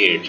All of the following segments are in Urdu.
8,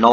9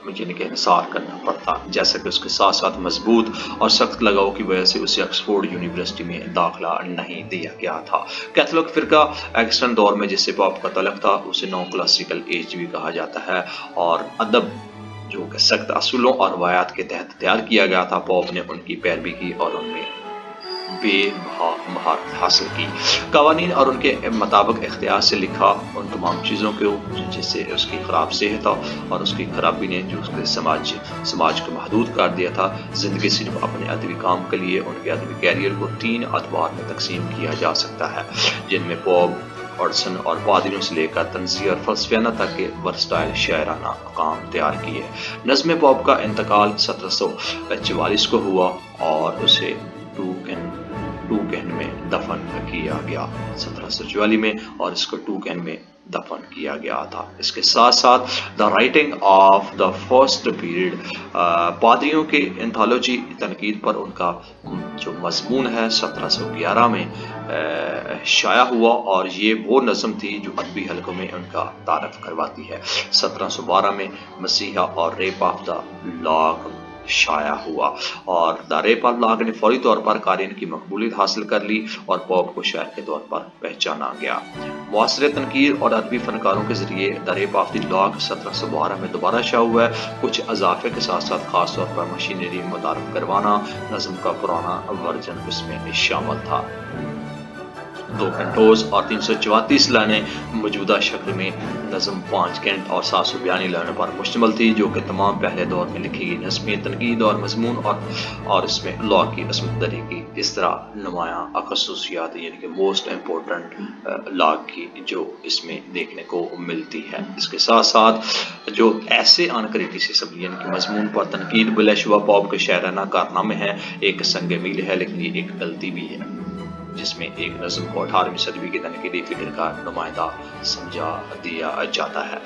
یعنی کہ انحصار کرنا پڑتا، جیسا کہ اس کے ساتھ ساتھ مضبوط اور سخت لگاؤ کی وجہ سے اسے آکسفورڈ یونیورسٹی میں داخلہ نہیں دیا گیا تھا۔ کیتھولک فرقہ ایکسٹرن دور میں جس سے پاپ کا تعلق تھا اسے نو کلاسیکل ایج بھی کہا جاتا ہے، اور ادب جو کہ سخت اصولوں اور روایات کے تحت تیار کیا گیا تھا، پوپ نے ان کی پیروی کی اور ان میں بے مہارت حاصل کی۔ قوانین اور ان کے مطابق اختیار سے لکھا ان تمام چیزوں کو جس سے اس کی خراب صحت اور اس کی خرابی نے جو اس کے سماج کو محدود کر دیا تھا۔ زندگی صرف اپنے ادبی کام کے لیے ان کے ادبی کیریئر کو 3 ادوار میں تقسیم کیا جا سکتا ہے، جن میں پوپ آرڈسن اور پادریوں سے لے کر طنزیہ اور فلسفیانہ تک کے ورسٹائل شاعرانہ کام تیار کیے۔ نظم پوپ کا انتقال 1744 کو ہوا اور اسے ٹوکن میں دفن کیا گیا 1744 میں، اور اس کو ٹوکن میں دفن کیا گیا تھا۔ اس کے ساتھ ساتھ the writing of the first period, پادریوں کے انتھالوجی تنقید پر ان کا جو مضمون ہے 1711 میں شائع ہوا، اور یہ وہ نظم تھی جو ادبی حلقوں میں ان کا تعارف کرواتی ہے۔ 1712 میں مسیحا اور ریپ آف دا لاگ شائع ہوا، اور دا ریپ آف لاگ نے فوری طور پر قارئین کی مقبولیت حاصل کر لی اور پوپ کو شاعر کے طور پر پہچانا گیا۔ معاصر تنقید اور ادبی فنکاروں کے ذریعے دا ریپ آف دی لاگ 1712 میں دوبارہ شائع ہوا ہے، کچھ اضافے کے ساتھ ساتھ خاص طور پر مشینری متعارف کروانا۔ نظم کا پرانا ورژن اس میں شامل تھا۔ 2 کنٹوز اور 334 لائنیں موجودہ شکل میں نظم 5 کنٹ اور 742 لائنوں پر مشتمل تھی، جو کہ تمام پہلے دور میں لکھی گئی نظمی تنقید اور مضمون اور اس میں لا کی عصمت دری کی اس طرح نمایاں خصوصیات، یعنی کہ موسٹ امپورٹنٹ لا کی جو اس میں دیکھنے کو ملتی ہے۔ اس کے ساتھ ساتھ جو ایسے آن کریٹیسزم یعنی کہ مضمون پر تنقید بلا شبہ پوپ کے شاعرانہ کارنامے ہیں، ایک سنگ میل ہے، لیکن یہ ایک غلطی بھی ہے جس میں ایک نظم کو 18ویں صدی کی تنقیدی فکر کا نمائندہ سمجھا دیا جاتا ہے۔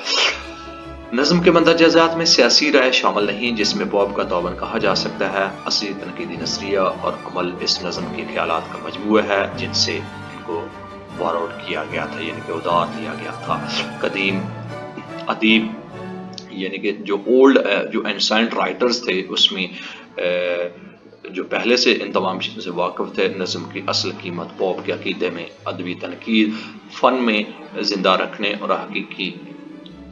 نظم کے مندرجہ ذیل میں سیاسی رائے شامل نہیں جس میں پوپ کا تعاون کہا جا سکتا ہے۔ اصلی تنقیدی نظریہ اور عمل اس نظم کے خیالات کا مجموعہ ہے جن سے ان کو بوروڈ کیا گیا تھا، یعنی کہ ادھار لیا گیا تھا۔ قدیم ادیب یعنی کہ جو اولڈ جو اینسینٹ رائٹرز تھے اس میں جو پہلے سے ان تمام چیزوں سے واقف تھے۔ نظم کی اصل قیمت پوپ کے عقیدے میں ادبی تنقید فن میں زندہ رکھنے اور حقیقی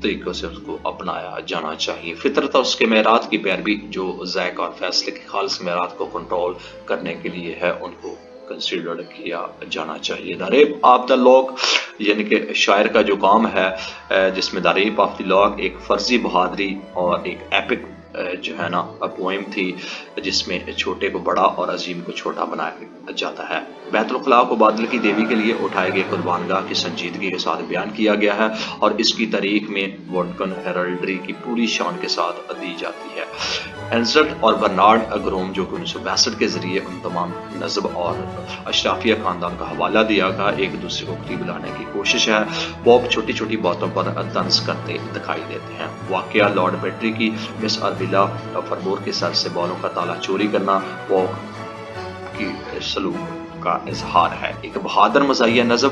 طریقوں سے اس کو اپنایا جانا چاہیے۔ فطرت اور اس کے معیارات کی پیروی جو ذائقہ اور فیصلے کے خالص معیارات کو کنٹرول کرنے کے لیے ہے ان کو کنسیڈر کیا جانا چاہیے۔ دا ریپ آف دا لاگ یعنی کہ شاعر کا جو کام ہے جس میں دا ریپ آف دی لاگ ایک فرضی بہادری اور ایک ایپک جو ہے نا پوئم تھی جس میں چھوٹے کو بڑا اور عظیم کو چھوٹا بنایا جاتا ہے۔ بیت الخلاء کو بادل کی دیوی کے لیے اٹھائے گئے قربان گاہ کی سنجیدگی کے ساتھ بیان کیا گیا ہے اور اس کی تاریخ میں ووڈکن ہیرلڈری کی پوری شان کے ساتھ دی جاتی ہے۔ اینزٹ اور برنارڈ گروم جو کہ 1962 کے ذریعے ان تمام نظم اور اشرافیہ خاندان کا حوالہ دیا گیا ایک دوسرے کو قریب لانے کی کوشش ہے۔ پوپ چھوٹی چھوٹی باتوں پر طنز کرتے دکھائی دیتے ہیں۔ واقعہ لارڈ بیٹری کی مس اربیلا فرمور کے سر سے بالوں کا تالا چوری کرنا پوپ کی سلوک کا اظہار ہے۔ ایک بہادر مزاحیہ نظم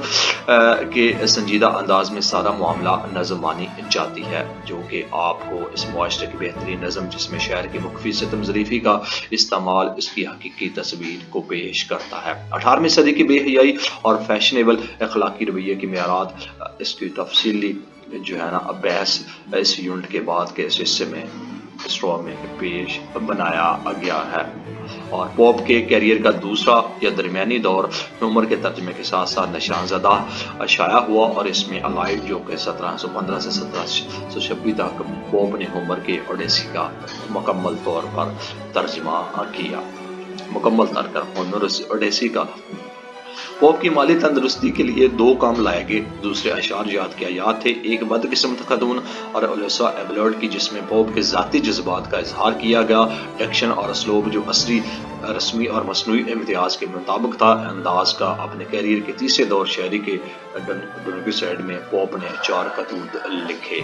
کے سنجیدہ انداز میں سارا معاملہ نظم مانی جاتی ہے جو کہ آپ کو اس معاشرے کی بہترین نظم جس میں شاعر کی مخفی ستم ظریفی کا استعمال اس کی حقیقی تصویر کو پیش کرتا ہے۔ 18ویں صدی کی بے حیائی اور فیشنیبل اخلاقی رویے کی معیارات اس کی تفصیلی جو ہے نا بحث اس یونٹ کے بعد کے اس حصے میں پیش بنایا گیا ہے، اور پوپ کے کیریئر کا دوسرا یا درمیانی دور عمر کے ترجمے کے ساتھ ساتھ نشان زدہ شائع ہوا اور اس میں الائڈ جو کہ 1715 سے 1726 تک پوپ نے ہومر کے اوڈیسی کا مکمل طور پر ترجمہ کیا۔ مکمل طور پر ہومر اوڈیسی کا پوپ کی مالی تندرستی کے لیے 2 کام لائے گئے دوسرے اشعار یاد کیا یاد تھے، ایک بدقسمت خاتون اور الیسا ایبلرڈ کی جس میں پوپ کے ذاتی جذبات کا اظہار کیا گیا۔ ڈکشن اور اسلوب جو عصری رسمی اور مصنوعی امتیاز کے مطابق تھا۔ انداز کا اپنے کیریئر کے تیسرے دور شاعری کے ڈنگی سائڈ میں پوپ نے 4 خطوط لکھے۔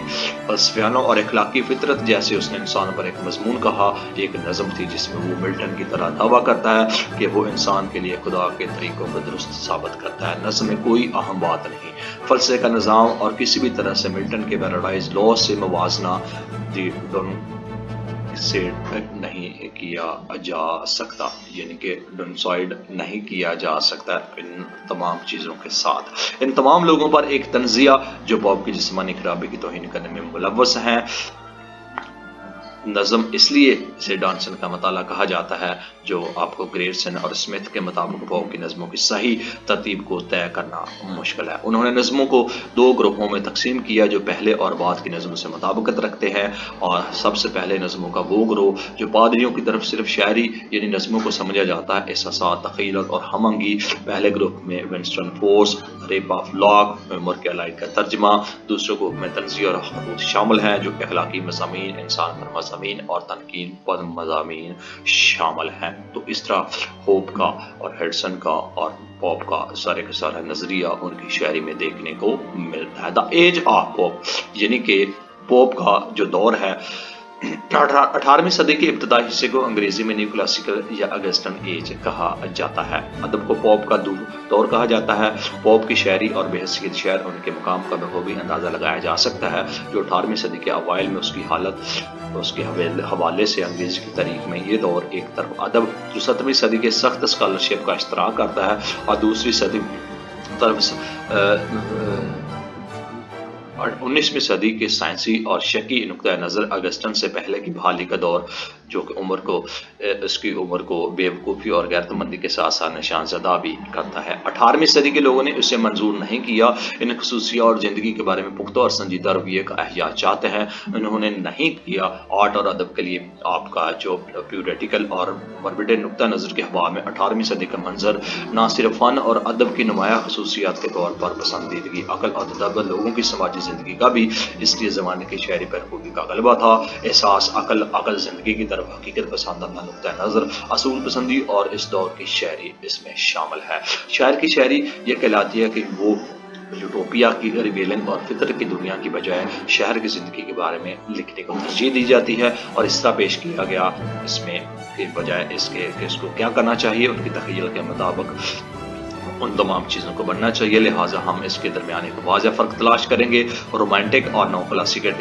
فلسفیانہ اور اخلاقی فطرت جیسے اس نے انسان پر ایک مضمون کہا، ایک نظم تھی جس میں وہ ملٹن کی طرح دعویٰ کرتا ہے کہ وہ انسان کے لیے خدا کے طریقوں کو درست ثابت کرتا ہے۔ نظم میں کوئی اہم بات نہیں، فلسفے کا نظام اور کسی بھی طرح سے ملٹن کے پیراڈائز لا سے موازنہ دی سے نہیں کیا جا سکتا، یعنی کہ ڈونسائڈ نہیں کیا جا سکتا ان تمام چیزوں کے ساتھ۔ ان تمام لوگوں پر ایک تنزیہ جو پوپ کی جسمانی خرابی کی توہین کرنے میں ملوث ہیں۔ نظم اس لیے اسے ڈانسن کا مطالعہ کہا جاتا ہے، جو آپ کو گریرسن اور اسمتھ کے مطابق پوپ کی نظموں کی صحیح ترتیب کو طے کرنا مشکل ہے۔ انہوں نے نظموں کو دو گروہوں میں تقسیم کیا جو پہلے اور بعد کی نظموں سے مطابقت رکھتے ہیں، اور سب سے پہلے نظموں کا وہ گروہ جو پادریوں کی طرف صرف شاعری یعنی نظموں کو سمجھا جاتا ہے، احساسات، تخیلات اور ہم آہنگی۔ پہلے گروہ میں Winston force, rape of lock, مورکیا لائٹ کا ترجمہ، دوسرے گروہ میں تنزیہ اور خطوط شامل ہیں جو اخلاقی مضامین، انسان پر مضامین اور تنقید پر مضامین شامل ہیں۔ تو اس طرح ہوپ کا اور ہیڈسن کا اور پوپ کا سارے کا سارا نظریہ ان کی شاعری میں دیکھنے کو ملتا ہے۔ دا ایج آف پوپ یعنی کہ پوپ کا جو دور ہے 18ویں صدی کے ابتدائی حصے کو انگریزی میں نیو کلاسیکل یا اگسٹن ایج کہا جاتا ہے۔ ادب کو پوپ کا دور کہا جاتا ہے۔ پوپ کی شاعری اور بے حیثیت شاعر ان کے مقام کا بخوبی اندازہ لگایا جا سکتا ہے، جو 18ویں صدی کے اوائل میں اس کے حوالے سے انگریزی کی تاریخ میں یہ دور ایک طرف ادب جو 17ویں صدی کے سخت اسکالرشپ کا اشتراک کرتا ہے اور دوسری طرف 19ویں صدی کے سائنسی اور شکی نقطہ نظر اگسٹن سے پہلے کی بحالی کا دور، جو کہ اس کی عمر کو بے وقوفی اور غیرت مندی کے ساتھ ساتھ نشان زدہ بھی کرتا ہے۔ 18ویں صدی کے لوگوں نے اسے منظور نہیں کیا، ان خصوصیات اور زندگی کے بارے میں پختہ اور سنجیدہ رویے کا احیا چاہتے ہیں۔ انہوں نے نہیں کیا آرٹ اور ادب کے لیے آپ کا جو پیوریٹیکل اور مربڈ نقطہ نظر کے ہوا میں 18ویں صدی کا منظر نہ صرف فن اور ادب کی نمایاں خصوصیات کے طور پر پسندیدگی، عقل اور تدبر، لوگوں کی سماجی زندگی کا بھی اس لیے زمانے کی شاعری پر خوبی کا غلبہ تھا۔ احساس، عقل زندگی کی طرف حقیقت پسندانہ نقطہ نظر، اصول پسندی اور اس دور کی شاعری اس میں شامل ہے۔ شاعر کی شاعری یہ کہلاتی ہے کہ وہ یوٹوپیا کی ریویلنگ اور فطرت کی دنیا کی بجائے شہر کی زندگی کے بارے میں لکھنے کو ترجیح دی جاتی ہے، اور اس طرح پیش کیا گیا اس میں کے بجائے اس کے کہ اس کو کیا کرنا چاہیے، ان کی تخیل کے مطابق ان تمام چیزوں کو بننا چاہیے۔ لہٰذا ہم اس کے درمیان ایک واضح فرق تلاش کریں گے۔ رومانٹک اور نو کلاسیکل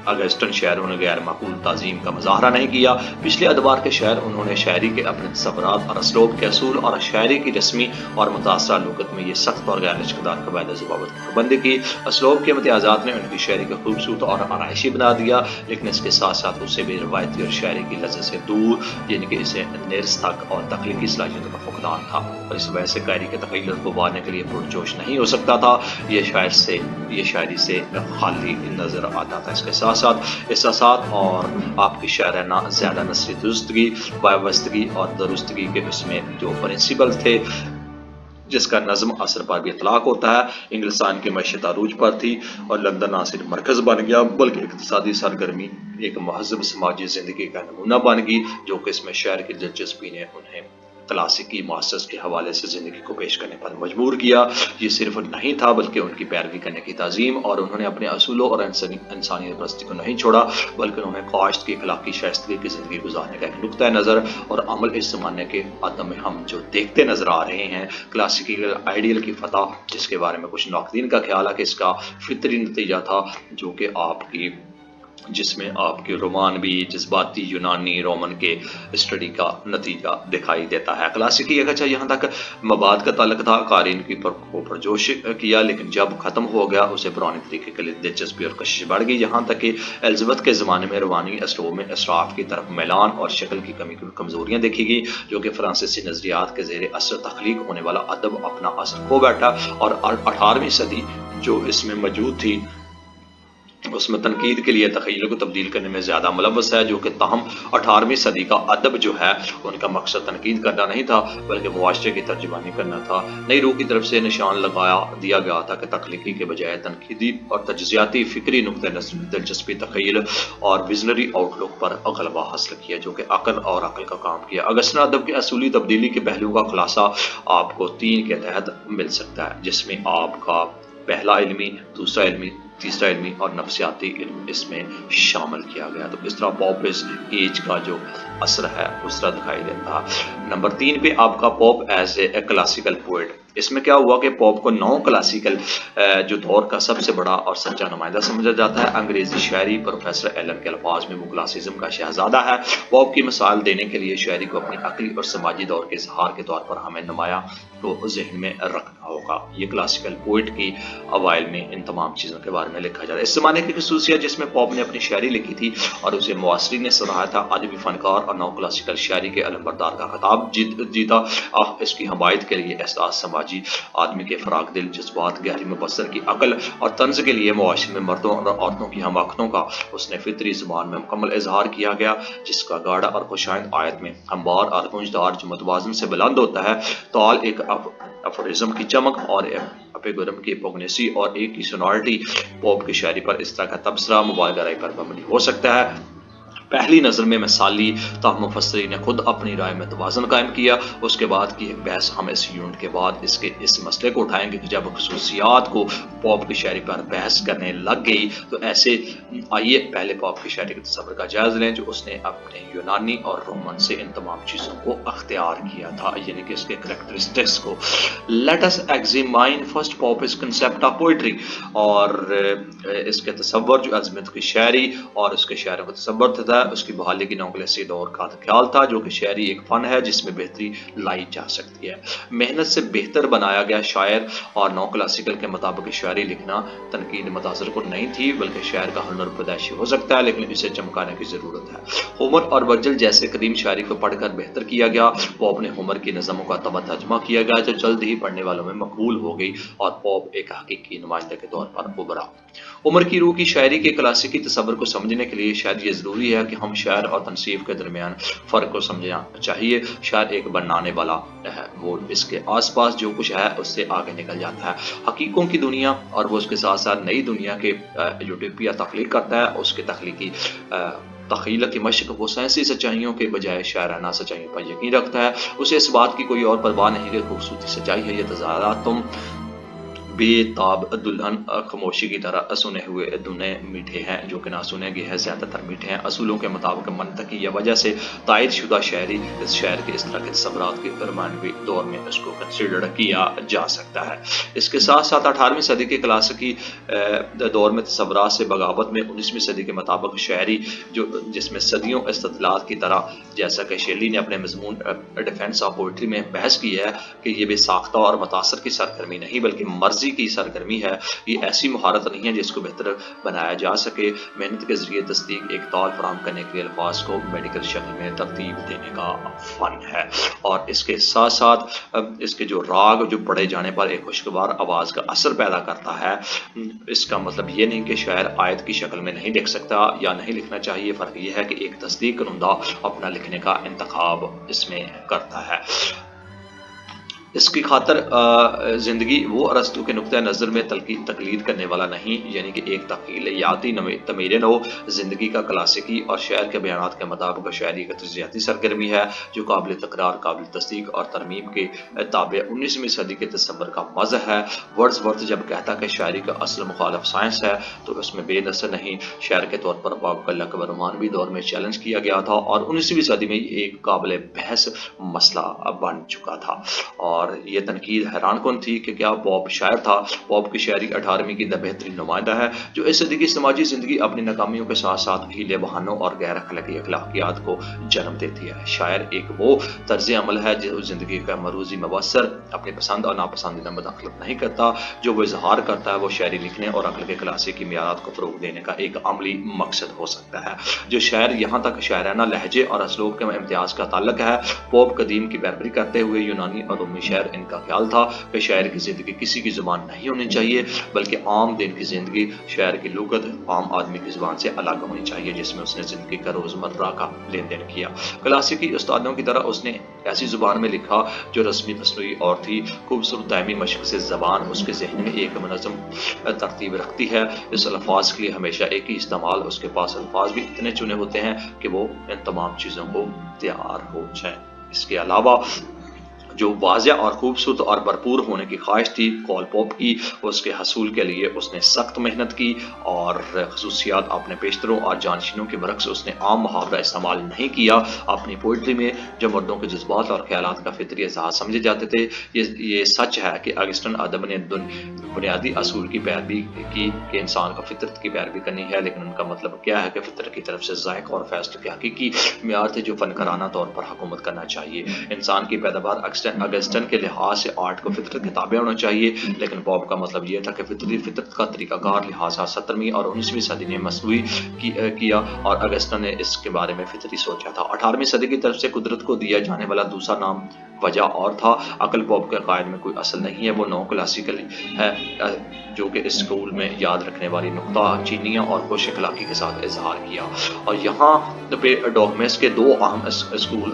اگسٹن شاعروں نے غیر معقول تعظیم کا مظاہرہ نہیں کیا۔ پچھلے ادوار کے شاعر انہوں نے شاعری کے اپنے تصورات اور اسلوب کے اصول اور شاعری کی رسمی اور متاثرہ لغت میں یہ سخت اور غیر لچکدار قواعد ضوابط کی پابندی کی۔ اسلوب کے امتیازات نے ان کی شاعری کو خوبصورت اور آرائشی بنا دیا، لیکن اس کے ساتھ ساتھ اسے بھی روایتی اور شاعری کی لذت سے دور، یعنی کہ اسے نیرس تک اور تخلیقی صلاحیتوں کا فقدان تھا، اور اس وجہ سے قاری کے تخیلات کو ابھارنے کے لیے پرجوش نہیں ہو سکتا تھا۔ یہ شاعری سے خالی نظر آتا تھا۔ اس کے ساتھ ساتھ احساسات اور آپ کی شاعرانہ زیادہ نثری درستگی، وابستگی اور درستگی کے اس میں جو پرنسپل تھے جس کا نظم اثر پر بھی اطلاق ہوتا ہے۔ انگلستان کی معیشت عروج پر تھی اور لندن نہ صرف مرکز بن گیا بلکہ اقتصادی سرگرمی ایک مہذب سماجی زندگی کا نمونہ بن گئی، جو کہ اس میں شاعر کی دلچسپی نے انہیں کلاسیکی ماسٹرز کے حوالے سے زندگی کو پیش کرنے پر مجبور کیا۔ یہ صرف نہیں تھا بلکہ ان کی پیروی کرنے کی تعظیم، اور انہوں نے اپنے اصولوں اور انسانیت پرستی کو نہیں چھوڑا، بلکہ انہوں نے کاشت کی اخلاقی شائستگی کی زندگی گزارنے کا ایک نقطہ نظر اور عمل اس زمانے کے عدم میں ہم جو دیکھتے نظر آ رہے ہیں، کلاسیکل آئیڈیل کی فتح، جس کے بارے میں کچھ ناقدین کا خیال ہے کہ اس کا فطری نتیجہ تھا، جو کہ جس میں آپ کے رومانوی جذباتی یونانی رومن کے اسٹڈی کا نتیجہ دکھائی دیتا ہے۔ کلاسیکی اگرچہ یہاں تک مباد کا تعلق تھا، قارئین کی پرجوش کیا، لیکن جب ختم ہو گیا اسے پرانے طریقے کے لیے دلچسپی اور کشش بڑھ گئی، یہاں تک کہ الزبتھ کے زمانے میں روانی اسلوب میں اسراف کی طرف میلان اور شکل کی کمزوریاں دیکھی گئی، جو کہ فرانسیسی نظریات کے زیر اثر تخلیق ہونے والا ادب اپنا اثر کھو بیٹھا، اور 18ویں صدی جو اس میں موجود تھی اس میں تنقید کے لیے تخیل کو تبدیل کرنے میں زیادہ ملوث ہے، جو کہ تاہم 18ویں صدی کا ادب جو ہے ان کا مقصد تنقید کرنا نہیں تھا بلکہ معاشرے کی ترجمانی کرنا تھا۔ نئی روح کی طرف سے نشان لگایا دیا گیا تھا کہ تخلیقی کے بجائے تنقیدی اور تجزیاتی فکری نقطہ نظر میں دلچسپی، تخیل اور ویژنری آؤٹ لک پر غلبہ حاصل کیا، جو کہ عقل کا کام کیا۔ اگسٹن ادب کی اصولی تبدیلی کے پہلو کا خلاصہ آپ کو 3 کے تحت مل سکتا ہے، جس میں آپ کا پہلا علمی، دوسرا علمی، تیسرا علمی اور نفسیاتی علم اس میں شامل کیا گیا۔ تو اس طرح پوپ اس ایج کا جو اثر ہے اس طرح دکھائی دیتا ہے۔ نمبر 3 پہ آپ کا Pope as a classical poet اس میں کیا ہوا کہ پوپ کو نو کلاسیکل جو دور کا سب سے بڑا اور سچا نمائندہ سمجھا جاتا ہے۔ انگریزی شاعری پروفیسر ایلن کے الفاظ میں وہ کلاسیزم کا شہزادہ ہے۔ پوپ کی مثال دینے کے لیے شاعری کو اپنی عقلی اور سماجی دور کے اظہار کے طور پر ہمیں نمایاں کو ذہن میں رکھنا ہوگا۔ یہ کلاسیکل پوئٹ کی اوائل میں ان تمام چیزوں کے بارے میں لکھا جاتا ہے۔ اس زمانے کی خصوصیت جس میں پوپ نے اپنی شاعری لکھی تھی اور اسے معاصرین نے سراہا تھا، ادبی فنکار اور نو کلاسیکل شاعری کے علمبردار کا خطاب جیتا۔ اس کی حمایت کے لیے احساس سماجی آدمی کے فراغ دل جذبات، گہری مبصر کی عقل اور طنز کے لیے معاشرے میں مردوں اور عورتوں کی حماقتوں کا اس نے فطری زبان میں مکمل اظہار کیا گیا، جس کا گاڑا اور خوشائند آیت میں ہموار اور گونجدار جو متوازن سے بلند ہوتا ہے، تال ایک افورزم کی چمک اور اپیگرم کی پوگنیسی اور ایک کی سونارٹی۔ پوپ کی شاعری پر اس طرح کا تبصرہ مبالغہ رائے پر مبنی ہو سکتا ہے۔ پہلی نظر میں مثالی تاہم مفسرین نے خود اپنی رائے میں توازن قائم کیا۔ اس کے بعد کی ایک بحث ہم اس یونٹ کے بعد اس مسئلے کو اٹھائیں گے کہ جب خصوصیات کو پوپ کی شاعری پر بحث کرنے لگ گئی تو ایسے آئیے پہلے پوپ کی شاعری کے تصور کا جائزہ لیں جو اس نے اپنے یونانی اور رومن سے ان تمام چیزوں کو اختیار کیا تھا، یعنی کہ اس کے کریکٹرسٹکس کو۔ Let us examine first Pope's concept of poetry، اور اس کے تصور جو عظمت کی شاعری اور اس کے شاعروں کا تصور تھا، اس کی بحالی کی نوکلسی دور کا خیال تھا جو کہ شاعری ایک فن ہے جس میں بہتری لائی جا سکتی ہے۔ محنت سے بہتر بنایا گیا شاعر اور نو کلاسیکل کے مطابق شاعری لکھنا تنقید متاثر کن نہیں تھی، بلکہ شاعر کا ہنر پیدائشی ہو سکتا ہے لیکن اسے چمکانے کی ضرورت ہے۔ ہومر اور ورجل جیسے قدیم شاعری کو پڑھ کر بہتر کیا گیا۔ پوپ نے ہومر کی نظموں کا طبع ترجمہ کیا گیا جو جلد ہی پڑھنے والوں میں مقبول ہو گئی اور پوپ ایک حقیقی نمائندہ کے طور پر ابھرا۔ عمر کی روح کی شاعری کے کلاسیکی تصور کو سمجھنے کے لیے شاید یہ ضروری ہے کہ ہم شاعر اور تنصیف کے درمیان فرق کو سمجھنا چاہیے۔ شاعر ایک بنانے والا ہے، وہ اس کے آس پاس جو کچھ ہے اس سے آگے نکل جاتا ہے، حقیقوں کی دنیا، اور وہ اس کے ساتھ ساتھ نئی دنیا کے یوٹوپیا تخلیق کرتا ہے۔ اس کے تخلیقی تخیل کی مشق وہ سائنسی سچائیوں کے بجائے شاعرانہ سچائیوں پر یقین رکھتا ہے۔ اسے اس بات کی کوئی اور پرواہ نہیں کہ خوبصورتی سچائی ہے یا تظاہرات تم بے تاب دلہن خاموشی کی طرح سنے ہوئے دنے میٹھے ہیں جو کہ نہ سنے گئے ہیں زیادہ تر میٹھے ہیں۔ اصولوں کے مطابق منطقی یا وجہ سے تائید شدہ شاعری اس شاعر کے اس طرح کے تصورات کے رومانوی دور میں اس کو کنسیڈر کیا جا سکتا ہے۔ اس کے ساتھ ساتھ 18ویں صدی کے کلاسیکی دور میں تصورات سے بغاوت میں 19ویں صدی کے مطابق شاعری جس میں صدیوں استدلال کی طرح، جیسا کہ شیلی نے اپنے مضمون ڈیفینس آف پوئٹری میں بحث کی ہے کہ یہ بے ساختہ اور متاثر کی سرگرمی نہیں بلکہ مرضی کی سرگرمی ہے۔ یہ ایسی مہارت نہیں ہے جس کو بہتر بنایا جا سکے، محنت کے ذریعے تصدیق ایک تال فراہم کرنے کے لیے الفاظ کو میڈیکل شکل میں ترتیب دینے کا فن ہے، اور اس کے ساتھ ساتھ اس کے جو راگ جو پڑھے جانے پر ایک خوشگوار آواز کا اثر پیدا کرتا ہے۔ اس کا مطلب یہ نہیں کہ شاعر آیت کی شکل میں نہیں لکھ سکتا یا نہیں لکھنا چاہیے، فرق یہ ہے کہ ایک تصدیق کنندہ اپنا لکھنے کا انتخاب اس میں کرتا ہے۔ اس کی خاطر زندگی وہ ارسطو کے نقطۂ نظر میں تقلید کرنے والا نہیں، یعنی کہ ایک تخیلیاتی تمیرن ہو۔ زندگی کا کلاسیکی اور شاعر کے بیانات کے مطابق شاعری کا تجزیاتی سرگرمی ہے جو قابل تکرار، قابل تصدیق اور ترمیم کے تابع 19ویں صدی کے تصور کا مظہر ہے۔ ورڈزورتھ جب کہتا کہ شاعری کا اصل مخالف سائنس ہے تو اس میں بے نظر نہیں۔ شاعر کے طور پر پوپ کا لقب رومانوی دور میں چیلنج کیا گیا تھا اور 19ویں صدی میں ایک قابل بحث مسئلہ بن چکا تھا، اور یہ تنقید حیران کن تھی کہ کیا پوپ شاعر تھا؟ پوپ کی شاعری 18ویں کی بہترین نمائندہ ہے جو اس صدی کی سماجی زندگی اپنی ناکامیوں کے ساتھ ساتھ ہیلے بہانوں اور غیر اخلاقی اخلاقیات کو جنم دیتی ہے۔ شاعر ایک وہ طرز عمل ہے جو زندگی کا مروزی مبصر اپنی پسند اور ناپسندیدہ مداخلت نہیں کرتا، جو وہ اظہار کرتا ہے وہ شاعری لکھنے اور عقل کے کلاسیکی معیارات کو فروغ دینے کا ایک عملی مقصد ہو سکتا ہے۔ جو شاعر یہاں تک شاعرانہ لہجے اور اسلوب کے امتیاز کا تعلق ہے، پوپ قدیم کی پیروی کرتے ہوئے یونانی اور رومی شاعر ان کا خیال تھا کہ شاعر کی زندگی کسی کی زبان نہیں ہونی چاہیے بلکہ عام دن کی زندگی، شاعر کی لغت عام آدمی کی زبان سے الگ ہونی چاہیے جس میں اس نے زندگی کا روزمرہ کا لین دین کیا۔ کلاسیکی استادوں کی طرح اس نے ایسی زبان میں لکھا جو رسمی مصنوعی اور تھی۔ خوبصورت دائمی مشق سے زبان اس کے ذہن میں ایک منظم ترتیب رکھتی ہے۔ اس الفاظ کے لیے ہمیشہ ایک ہی استعمال، اس کے پاس الفاظ بھی اتنے چنے ہوتے ہیں کہ وہ ان تمام چیزوں کو تیار ہو جائیں۔ اس کے علاوہ جو واضح اور خوبصورت اور بھرپور ہونے کی خواہش تھی کول پوپ کی، اس کے حصول کے لیے اس نے سخت محنت کی اور خصوصیات اپنے پیشتروں اور جانشینوں کے برعکس اس نے عام محاورہ استعمال نہیں کیا اپنی پوئٹری میں جو مردوں کے جذبات اور خیالات کا فطری اظہار سمجھے جاتے تھے۔ یہ سچ ہے کہ اگسٹن ادب نے بنیادی اصول کی پیروی کی کہ انسان کو فطرت کی پیروی کرنی ہے، لیکن ان کا مطلب کیا ہے کہ فطرت کی طرف سے ذائقہ اور فیصلے کے حقیقی معیار تھے جو فنکارانہ طور پر حکومت کرنا چاہیے۔ انسان کی پیداوار اگسٹن کے لحاظ سے آرٹ کو فطرت کے تابع ہونا چاہیے، لیکن پوپ کا مطلب یہ تھا کہ فطرت کا طریقہ کار لہٰذا 17ویں اور 19ویں صدی نے مصنوعی کیا اور اگسٹن نے اس کے بارے میں فطری سوچا تھا۔ 18ویں صدی کی طرف سے قدرت کو دیا جانے والا دوسرا نام وجہ اور تھا۔ عقل پوپ کے عقائد میں کوئی اصل نہیں ہے، وہ نو کلاسیکل ہے جو کہ اس اسکول میں یاد رکھنے والی نقطہ چینیاں اور خوش اخلاقی کے ساتھ اظہار کیا۔ اور یہاں پہ ڈوگمس کے دو اہم اسکول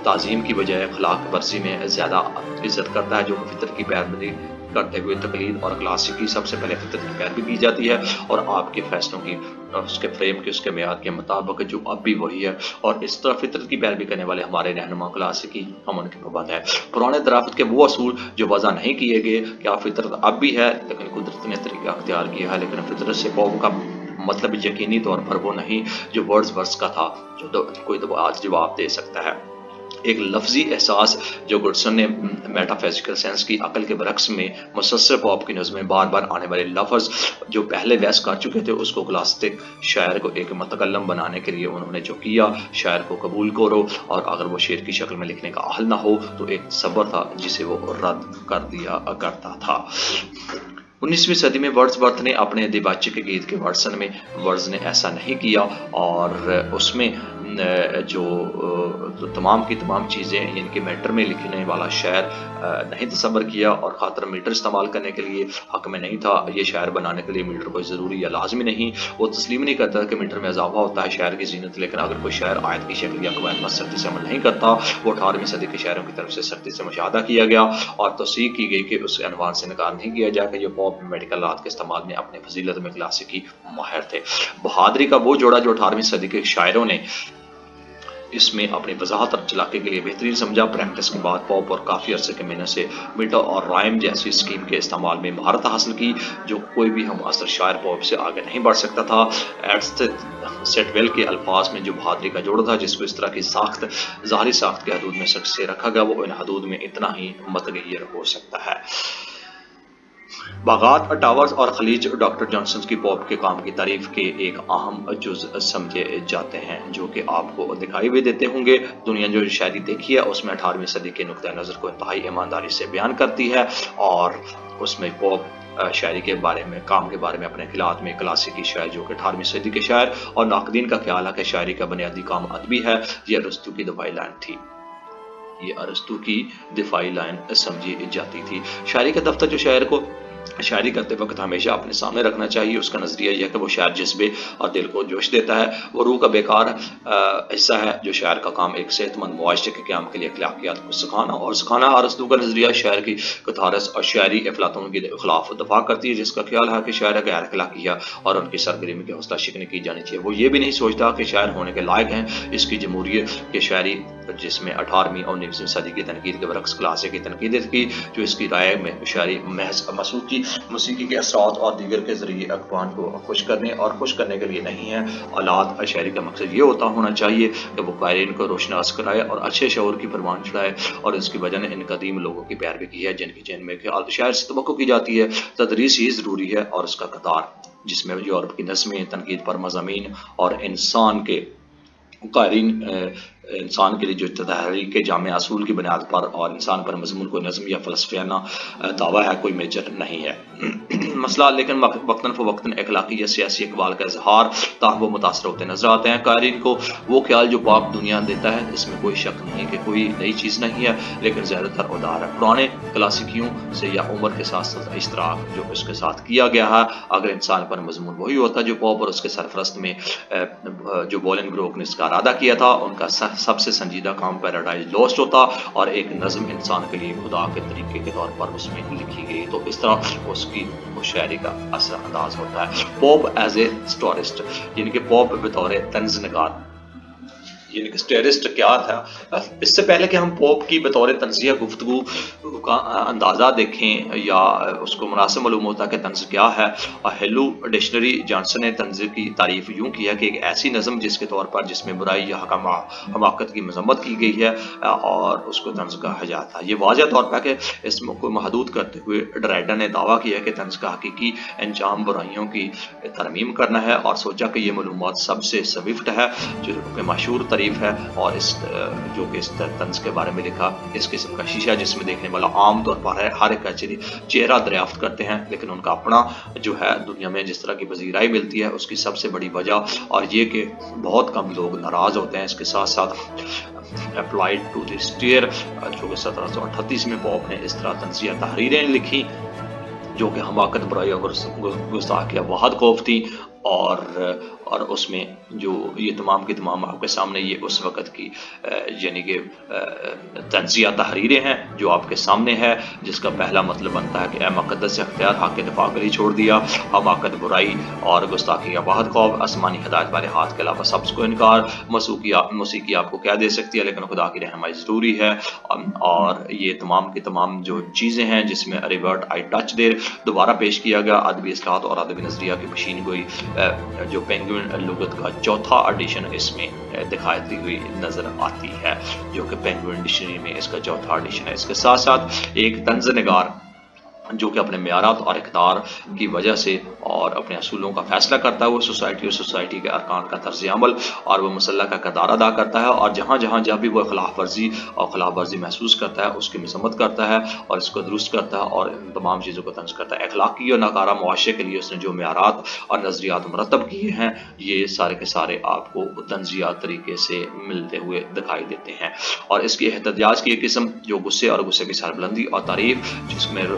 تعظیم کی بجائے اخلاق ورزی میں زیادہ عزت کرتا ہے، جو کہ فطرت کی پیروی کرتے ہوئے تقلید اور کلاسیکی سب سے پہلے فطرت کی پیروی کی جاتی ہے اور آپ کے فیصلوں کی اس کے فریم کے اس کے معیار کے مطابق جو اب بھی وہی ہے، اور اس طرح فطرت کی پیروی کرنے والے ہمارے رہنما کلاسیکی ہم ان کے پابند ہیں۔ پرانے درافت کے وہ اصول جو وضع نہیں کیے گئے، کیا فطرت اب بھی ہے، لیکن قدرت نے طریقہ اختیار کیا ہے، لیکن فطرت سے پوپ کا مطلب یقینی طور پر وہ نہیں جو ورڈز کا تھا جو کوئی آج جواب دے سکتا ہے۔ ایک لفظی احساس جو گڈسن نے میٹافیزیکل سینس کی عقل کے برعکس میں مسلسل پوپ کی نظم میں بار بار آنے والے لفظ جو پہلے بحث کر چکے تھے اس کو کلاسک شاعر کو ایک متکلم بنانے کے لیے انہوں نے جو کیا، شاعر کو قبول کرو اور اگر وہ شعر کی شکل میں لکھنے کا اہل نہ ہو تو ایک صبر تھا جسے وہ رد کر دیا کرتا تھا۔ 19ویں صدی میں ورڈز نے اپنے دیباچے کے گیت کے ورژن میں ورڈز نے ایسا نہیں کیا اور اس میں جو تمام کی تمام چیزیں یعنی کہ میٹر میں لکھنے والا شاعر نہیں تصور کیا اور خاطر میٹر استعمال کرنے کے لیے حق میں نہیں تھا۔ یہ شاعر بنانے کے لیے میٹر کوئی ضروری یا لازمی نہیں، وہ تسلیم نہیں کرتا کہ میٹر میں اضافہ ہوتا ہے شاعر کی زینت، لیکن اگر کوئی شاعر آیت کی شکل یا قواعد پر سختی سے عمل نہیں کرتا، وہ 18ویں صدی کے شاعروں کی طرف سے سختی سے مشاہدہ کیا گیا اور توثیق کی گئی کہ اس عنوان سے انکار نہیں کیا جائے کہ یہ پوپ میڈیکل آلات کے استعمال میں اپنے فضیلت میں کلاسیکی ماہر تھے۔ بہادری کا وہ جوڑا جو 18ویں صدی کے شاعروں نے اس میں اپنی وضاحت اور چلاکی کے لیے بہترین سمجھا۔ پریکٹس کے بعد پوپ اور کافی عرصے کے محنت سے میٹر اور رائم جیسی اسکیم کے استعمال میں مہارت حاصل کی جو کوئی بھی ہم عصر شاعر پوپ سے آگے نہیں بڑھ سکتا تھا۔ سیٹویل کے الفاظ میں جو بہادری کا جوڑا تھا جس کو اس طرح کی ساخت ظاہری ساخت کے حدود میں سے رکھا گیا، وہ ان حدود میں اتنا ہی متغیر ہو سکتا ہے۔ باغات، ٹاورز اور خلیج ڈاکٹر جانسن کی پوپ کے کام کی تعریف کے ایک اہم جز سمجھے جاتے ہیں جو کہ آپ کو دکھائی بھی دیتے ہوں گے۔ دنیا جو شاعری دیکھی ہے اس میں 18ویں صدی کے نقطۂ نظر کو انتہائی ایمانداری سے بیان کرتی ہے اور اس میں پوپ شاعری کے بارے میں کام کے بارے میں اپنے خیالات میں کلاسیکی شاعر جو کہ 18ویں صدی کے شاعر اور ناقدین کا خیال ہے کہ شاعری کا بنیادی کام ادبی ہے، یہ ارسطو کی دفاعی لائن تھی، یہ ارسطو کی دفاعی لائن سمجھی جاتی تھی۔ شاعری کا دفتر جو شاعر کو شاعری کرتے وقت ہمیشہ اپنے سامنے رکھنا چاہیے، اس کا نظریہ یہ ہے کہ وہ شاعر جذبے اور دل کو جوش دیتا ہے، وہ روح کا بیکار حصہ ہے جو شاعر کا کام ایک صحت مند معاشرے کے قیام کے لیے اخلاقیات کو سکھانا۔ ارسطو کا نظریہ شاعر کی کتھارس اور شاعری افلاطون کے خلاف دفاع کرتی ہے، جس کا خیال ہے کہ شاعر غیر اخلاقی ہے اور ان کی سرگرمی کی حوصلہ شکنی کی جانی چاہیے۔ وہ یہ بھی نہیں سوچتا کہ شاعر ہونے کے لائق ہیں۔ اس کی جمہوریت کے شاعری جس میں 18ویں اور 19ویں صدی کی تنقید کے برعکس کلاسیکی تنقید کی جو اس کی رائے میں شاعری محض موسیقی کے اثرات اور دیگر کے ذریعے اقوام کو خوش کرنے کے لیے نہیں ہے۔ آلات شاعری کا مقصد یہ ہونا چاہیے کہ وہ قارئین کو روشناس کرائے اور اچھے شعور کی پروان چڑھائے، اور اس کی وجہ نے ان قدیم لوگوں کی پیروی کی ہے جن کی جن میں خیال شاعر سے توقع کی جاتی ہے۔ تدریس ہی ضروری ہے اور اس کا قطار جس میں یورپ کی نظمیں تنقید پر مضامین اور انسان کے قائرین انسان کے لیے جو تحریک کے جامع اصول کی بنیاد پر اور انسان پر مضمون کوئی نظم یا فلسفیانہ دعویٰ ہے، کوئی میجر نہیں ہے مسئلہ، لیکن وقتاً فوقتاً اخلاقی یا سیاسی اقبال کا اظہار تاہم وہ متاثر ہوتے نظر آتے ہیں۔ قائرین کو وہ خیال جو پاک دنیا دیتا ہے اس میں کوئی شک نہیں کہ کوئی نئی چیز نہیں ہے، لیکن زیادہ تر ادار ہے پرانے کلاسیکیوں سے یا عمر کے ساتھ ساتھ اشتراک جو اس کے ساتھ کیا گیا ہے۔ اگر انسان پر مضمون وہی ہوتا جو پوپ اور اس کے سرپرست میں جو بولن گروک نے اس کا ارادہ کیا تھا، ان کا سب سے سنجیدہ کام پیراڈائز لوسٹ ہوتا اور ایک نظم انسان کے لیے خدا کے طریقے کے طور پر اس میں لکھی گئی، تو اس طرح اس کی شاعری کا اثر انداز ہوتا ہے۔ پوپ ایز اے اسٹورسٹ یعنی کہ پوپ بطور طنز نگار یعنی کہ سٹیرسٹ کیا تھا. اس سے پہلے کہ ہم پوپ کی بطور تنزیہ گفتگو کا اندازہ دیکھیں یا اس کو مناسب معلوم ہوتا کہ طنز کیا ہے، ہیلو ڈکشنری جانسن نے طنز کی تعریف یوں کیا کہ ایک ایسی نظم جس کے طور پر جس میں برائی یا حماقت کی مذمت کی گئی ہے اور اس کو طنز کہا جاتا ہے. یہ واضح طور پر کہ اس کو محدود کرتے ہوئے ڈرائیڈر نے دعویٰ کیا کہ طنز کا حقیقی انجام برائیوں کی ترمیم کرنا ہے، اور سوچا کہ یہ معلومات سب سے سوئفٹ ہے جو کہ مشہور تعریف ہے، اور اس جو کہ اس طنز کے بارے میں لکھا. اس قسم کا شیشہ جس میں دیکھنے والا عام طور پر ہے ہر ایک چہرہ دریافت کرتے ہیں، لیکن ان کا اپنا جو ہے دنیا میں جس طرح کی پذیرائی ملتی ہے اس کی سب سے بڑی وجہ اور یہ کہ بہت کم لوگ ناراض ہوتے ہیں. اس کے ساتھ ساتھ اپلائیڈ ٹو دی اسٹیئر جو کہ 1738 میں پوپ نے اس طرح طنزیہ تحریریں لکھی جو کہ حماقت، برائی اور گستاخی وحد خوف تھی، اور اس میں جو یہ تمام کی تمام آپ کے سامنے یہ اس وقت کی یعنی کہ طنزیہ تحریریں ہیں جو آپ کے سامنے ہے، جس کا پہلا مطلب بنتا ہے کہ اے مقدس اختیار، حق کے دفاع کے لیے چھوڑ دیا، حماقت، برائی اور گستاخی کا بہت خوف، آسمانی ہدایت والے ہاتھ کے علاوہ سب کو انکار، موسیقی آپ کو کیا دے سکتی ہے لیکن خدا کی رہنمائی ضروری ہے. اور یہ تمام کی تمام جو چیزیں ہیں جس میں ریورٹ آئی ٹچ دیر دوبارہ پیش کیا گیا، ادبی اصلاحات اور ادبی نظریہ کی پیشین گوئی جو پینگوئن لغت کا چوتھا ایڈیشن اس میں دکھائی ہوئی نظر آتی ہے، جو کہ پینگوئن ڈکشنری میں اس کا چوتھا ایڈیشن ہے. اس کے ساتھ ساتھ ایک طنز نگار جو کہ اپنے معیارات اور اقدار کی وجہ سے اور اپنے اصولوں کا فیصلہ کرتا ہے، وہ سوسائٹی اور سوسائٹی کے ارکان کا طرز عمل اور وہ مسلح کا کردار ادا کرتا ہے، اور جہاں جب بھی وہ خلاف ورزی محسوس کرتا ہے اس کی مذمت کرتا ہے اور اس کو درست کرتا ہے اور ان تمام چیزوں کو طنز کرتا ہے. اخلاقی اور ناکارہ معاشرے کے لیے اس نے جو معیارات اور نظریات مرتب کیے ہیں یہ سارے کے سارے آپ کو طنزیہ طریقے سے ملتے ہوئے دکھائی دیتے ہیں. اور اس کی احتجاج کی ایک قسم جو غصے اور غصے کی سربلندی اور تعریف جس میں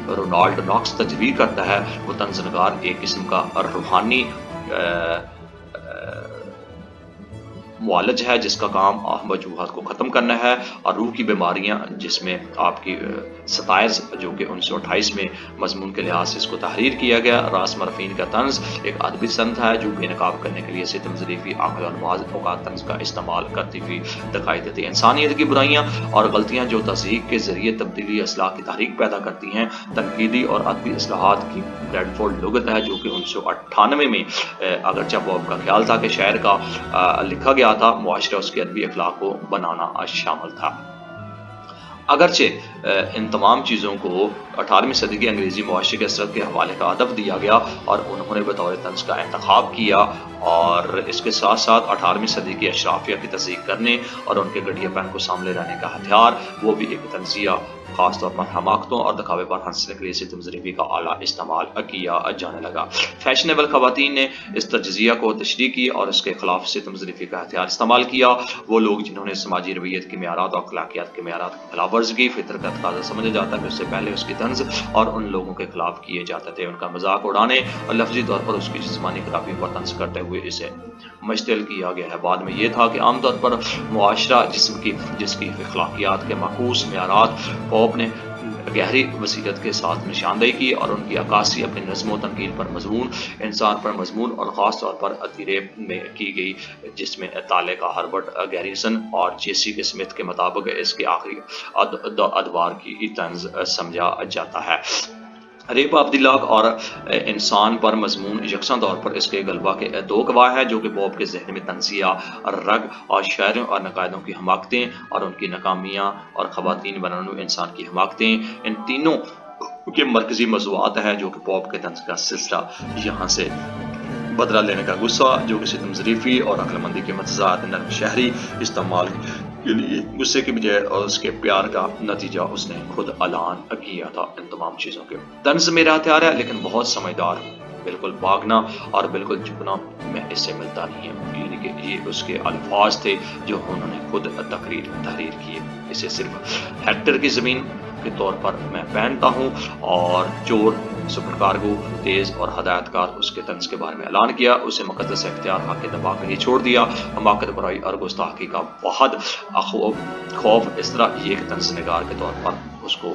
رونالڈ ناکس تجویز کرتا ہے، وہ طنز نگار ایک قسم کا روحانی معالج ہے جس کا کام وجوہات کو ختم کرنا ہے اور روح کی بیماریاں جس میں آپ کی ستائز جو کہ 1928 میں مضمون کے لحاظ سے اس کو تحریر کیا گیا. راس مرفین کا طنز ایک ادبی صنعت ہے جو بے نقاب کرنے کے لیے ستم ظریفی عقل اور بعض اوقات طنز کا استعمال کرتی ہوئی دکھائی دیتی ہے. انسانیت کی برائیاں اور غلطیاں جو تحقیق کے ذریعے تبدیلی اصلاح کی تحریک پیدا کرتی ہیں. تنقیدی اور ادبی اصلاحات کی بریڈفورڈ لغت ہے جو کہ 1998 میں اگرچہ پوپ کا خیال تھا کہ شاعر کا لکھا گیا تھا، معاشرہ اس کی ادبی اخلاق کو بنانا شامل تھا. اگرچہ ان تمام چیزوں کو 18ویں صدی کے انگریزی معاشرے کے اثرات کے حوالے کا ادب دیا گیا اور انہوں نے بطور طنز کا انتخاب کیا، اور اس کے ساتھ ساتھ 18ویں صدی کی اشرافیہ کی تصدیق کرنے اور ان کے گھٹیا پن کو سامنے لانے کا ہتھیار وہ بھی ایک طنزیہ خاص طور پر حماقتوں اور دکھاوے پر ہنسنے کے لیے ستم ظریفی کا اعلیٰ استعمال کیا جانے لگا. فیشنیبل خواتین نے اس تجزیہ کو تشریح کی اور اس کے خلاف ستم ظریفی کا ہتھیار استعمال کیا. وہ لوگ جنہوں نے سماجی رویت کے معیارات اور اخلاقیات کے معیارات کی خلاف ورزی کی، فطرت کا تقاضا سمجھا جاتا ہے کہ اس سے پہلے اس کی طنز اور ان لوگوں کے خلاف کیے جاتے تھے. ان کا مذاق اڑانے اور لفظی طور پر اس کی جسمانی خرابی پر طنز کرتے ہوئے اسے مشتعل کیا گیا ہے. بعد میں یہ تھا کہ عام طور پر معاشرہ جس کی اخلاقیات کے معکوس معیارات پوپ نے گہری وسیعت کے ساتھ نشاندہی کی اور ان کی عکاسی اپنی نظم و تنقید پر مضمون، انسان پر مضمون اور خاص طور پر ادیرے میں کی گئی، جس میں طالع کا ہربرٹ گیریسن اور جیسی کے سمتھ کے مطابق اس کے آخری ادوار کی طنز سمجھا جاتا ہے. ریپ آف دی لاگ اور انسان پر مضمون یکساں طور پر اس کے غلبہ کے دو گواہ ہیں جو کہ پوپ کے ذہن میں طنزیہ رگ اور شاعروں اور نقادوں کی حماقتیں اور ان کی ناکامیاں اور خواتین بنانے انسان کی حماقتیں، ان تینوں کے مرکزی موضوعات ہیں جو کہ پوپ کے طنز کا سلسلہ. یہاں سے بدلہ لینے کا غصہ جو کہ ستم ظریفی اور عقل مندی کے متضاد نرم شہری استعمال کے لیے غصے کی بجائے اور اس کے پیار کا نتیجہ اس نے خود اعلان کیا تھا. ان تمام چیزوں کے طنز میرا ہتھیار ہے لیکن بہت سمجھدار، بالکل بھاگنا اور بالکل جھکنا میں اس سے ملتا نہیں ہے. یعنی کہ یہ اس کے الفاظ تھے جو انہوں نے خود تحریر کیے. اسے صرف ہیکٹر کی زمین کے طور پر میں پہنتا ہوں اور چور، سپر کارگو، تیز اور ہدایت کار اس کے طنز کے بارے میں اعلان کیا. اسے مقدس اختیار حق کے دفاع کے لیے چھوڑ دیا، حماقت، برائی اور گستاخی کا وحد خوف. اس طرح یہ ایک طنز نگار کے طور پر اس کو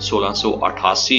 1688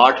8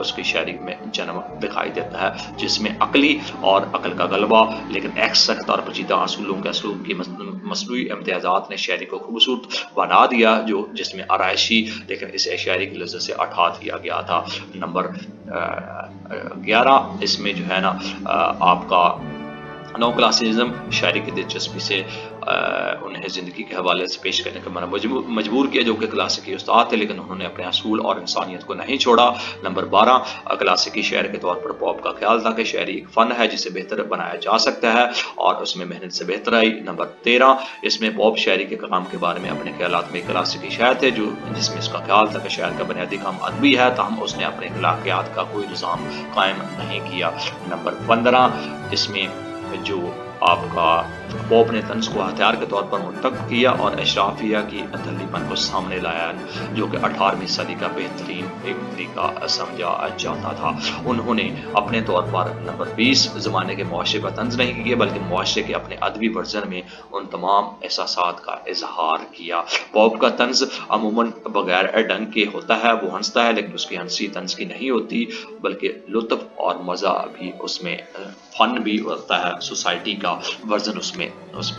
اس کی شاعری میں جنم دکھائی دیتا ہے، جس میں عقلی اور عقل کا غلبہ لیکن ایک سخت اور پیچیدہ اصولوں کی مصنوعی امتیازات نے شاعری کو خوبصورت بنا دیا، جس میں آرائشی لیکن اسے شاعری کی لذت سے اٹھا دیا گیا تھا۔ نمبر 11 اس میں جو ہے نا آپ کا نو کلاسیزم شاعری کی دلچسپی سے انہیں زندگی کے حوالے سے پیش کرنے کا مجبور کیا، جو کہ کلاسیکی استاد تھے لیکن انہوں نے اپنے اصول اور انسانیت کو نہیں چھوڑا۔ نمبر 12 کلاسیکی شاعر کے طور پر پوپ کا خیال تھا کہ شاعری ایک فن ہے جسے بہتر بنایا جا سکتا ہے اور اس میں محنت سے بہتر آئی۔ نمبر 13 اس میں پوپ شاعری کے کام کے بارے میں اپنے خیالات میں کلاسیکی شاعر تھے، جس میں اس کا خیال تھا کہ شاعر کا بنیادی کام ادبی ہے، تاہم اس نے اپنے اخلاقیات کا کوئی نظام قائم نہیں کیا۔ نمبر 15 اس میں جو آپ کا پوپ نے طنز کو ہتھیار کے طور پر منتخب کیا اور اشرافیہ کی دھلی پن کو سامنے لایا، جو کہ 18ویں صدی کا بہترین ایک طریقہ سمجھا جاتا تھا۔ انہوں نے اپنے طور پر نمبر 20 زمانے کے معاشرے کا طنز نہیں کیا بلکہ معاشرے کے اپنے ادبی ورژن میں ان تمام احساسات کا اظہار کیا۔ پوپ کا طنز عموماً بغیر ڈنگ کے ہوتا ہے، وہ ہنستا ہے لیکن اس کی ہنسی طنز کی نہیں ہوتی بلکہ لطف اور مزہ بھی اس میں، فن بھی ہوتا ہے، سوسائٹی کا ورژن اس میں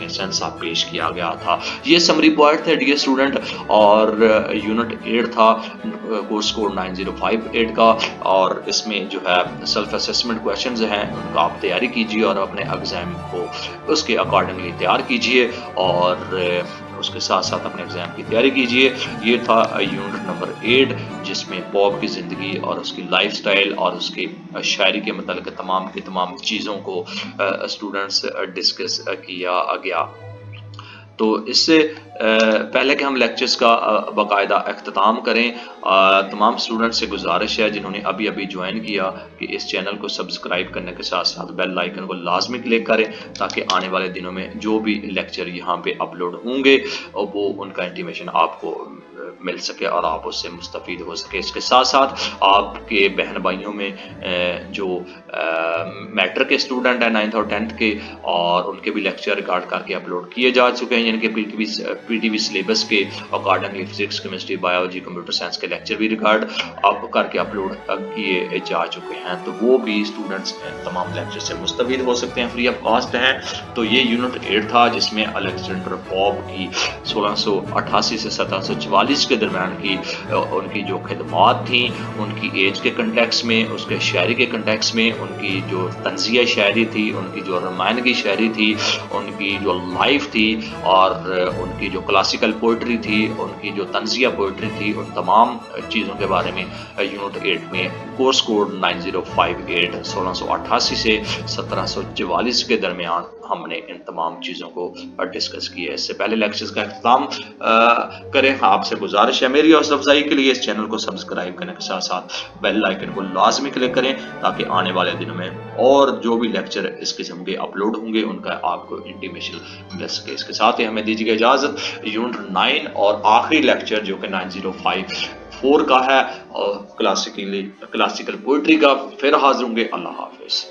سینس آف پیش کیا گیا تھا۔ یہ سمری پوائنٹ تھے ڈیئر اسٹوڈنٹ، اور یونٹ 8 تھا کورس کوڈ 9058 کا، اور اس میں جو ہے سیلف اسیسمنٹ کویشچنز ہیں، ان کا آپ تیاری کیجیے اور اپنے ایگزام کو اس کے اکارڈنگلی تیار کیجیے اور اس کے ساتھ ساتھ اپنے ایگزام کی تیاری کیجیے۔ یہ تھا یونٹ نمبر 8 جس میں پوپ کی زندگی اور اس کی لائف سٹائل اور اس کی شاعری کے متعلق تمام چیزوں کو اسٹوڈنٹس ڈسکس کیا گیا۔ تو اس سے پہلے کہ ہم لیکچرز کا باقاعدہ اختتام کریں، تمام اسٹوڈنٹ سے گزارش ہے جنہوں نے ابھی جوائن کیا کہ اس چینل کو سبسکرائب کرنے کے ساتھ ساتھ بیل آئیکن کو لازمی کلک کریں تاکہ آنے والے دنوں میں جو بھی لیکچر یہاں پہ اپلوڈ ہوں گے وہ ان کا انٹیمیشن آپ کو مل سکے اور آپ اس سے مستفید ہو سکے۔ اس کے ساتھ ساتھ آپ کے بہن بھائیوں میں جو میٹرک کے اسٹوڈنٹ ہیں 9th اور 10th کے، اور ان کے بھی لیکچر ریکارڈ کر کے اپلوڈ کیے جا چکے ہیں، یعنی کہ پی ٹی وی سلیبس کے accordingly physics, chemistry, biology, computer science کے لیکچر بھی ریکارڈ آپ کر کے اپلوڈ کیے جا چکے ہیں، تو وہ بھی اسٹوڈنٹس تمام لیکچر سے مستفید ہو سکتے ہیں، فری آف کاسٹ ہیں۔ تو یہ یونٹ 8 تھا جس میں الیگزینڈر پوپ کی 1688 سے 1744 کے درمیان کی ان کی جو خدمات تھیں، ان کی ایج کے کنٹیکس میں، اس کے شاعری کے کنٹیکس میں، ان کی جو طنزیہ شاعری تھی، ان کی جو رمائنگی شاعری تھی، ان کی جو لائف تھی اور ان کی جو کلاسیکل پوئٹری تھی، ان کی جو طنزیہ پوئٹری تھی، ان تمام چیزوں کے بارے میں یونٹ 8 میں کورس کوڈ 9058 1688 سے 1744 کے درمیان ہم نے ان تمام چیزوں کو ڈسکس کیا۔ اس سے پہلے لیکچرز کا اختتام کریں، آپ سے گزارش ہے میری حوصلہ افزائی کے لیے اس چینل کو سبسکرائب کرنے کے ساتھ ساتھ بیل آئیکن کو لازمی کلک کریں تاکہ آنے والے دنوں میں اور جو بھی لیکچر اس قسم کے اپلوڈ ہوں گے ان کا آپ کو انٹیمیشن مل سکے۔ اس کے ساتھ ہی ہمیں دیجیے اجازت، یونٹ 9 اور آخری لیکچر جو کہ 9054 کا ہے اور کلاسیکل پوئٹری کا، پھر حاضر ہوں گے۔ اللہ حافظ۔